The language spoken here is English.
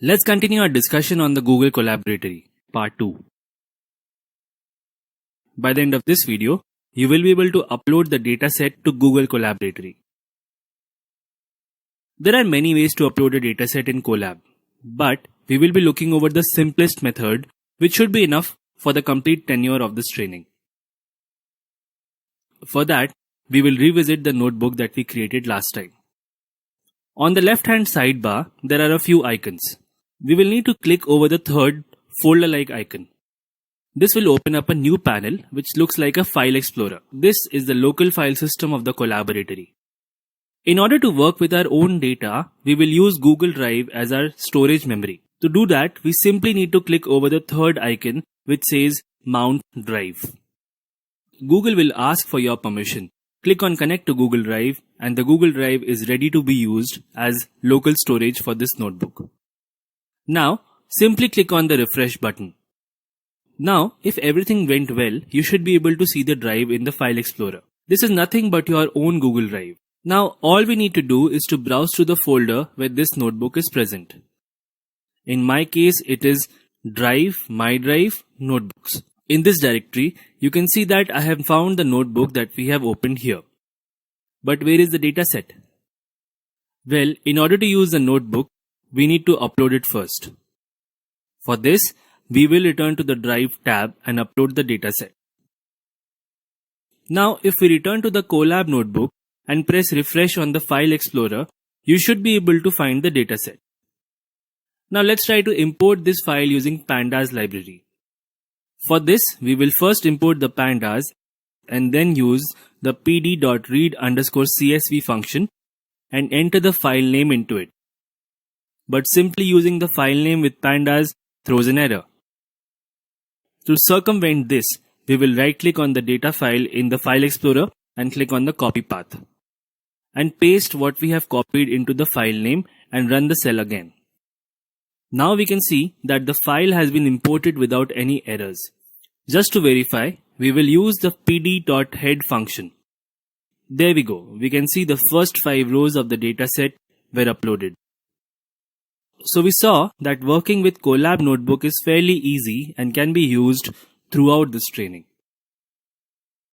Let's continue our discussion on the Google Colaboratory, Part 2. By the end of this video, you will be able to upload the dataset to Google Colaboratory. There are many ways to upload a dataset in Colab, but we will be looking over the simplest method, which should be enough for the complete tenure of this training. For that, we will revisit the notebook that we created last time. On the left-hand sidebar, there are a few icons. We will need to click over the third folder-like icon. This will open up a new panel which looks like a file explorer. This is the local file system of the Colaboratory. In order to work with our own data, we will use Google Drive as our storage memory. To do that, we simply need to click over the third icon which says Mount Drive. Google will ask for your permission. Click on Connect to Google Drive and the Google Drive is ready to be used as local storage for this notebook. Now, simply click on the refresh button. Now, if everything went well, you should be able to see the drive in the File Explorer. This is nothing but your own Google Drive. Now, all we need to do is to browse to the folder where this notebook is present. In my case, it is Drive, My Drive, Notebooks. In this directory, you can see that I have found the notebook that we have opened here. But where is the dataset? Well, in order to use the notebook, we need to upload it first. For this, we will return to the Drive tab and upload the dataset. Now, if we return to the Colab notebook and press refresh on the File Explorer, you should be able to find the dataset. Now let's try to import this file using pandas library. For this, we will first import the pandas and then use the pd.read_csv function and enter the file name into it. But simply using the file name with pandas throws an error. To circumvent this, we will right-click on the data file in the File Explorer and click on the copy path. And paste what we have copied into the file name and run the cell again. Now we can see that the file has been imported without any errors. Just to verify, we will use the pd.head function. There we go. We can see the first 5 rows of the dataset were uploaded. So we saw that working with Colab Notebook is fairly easy and can be used throughout this training.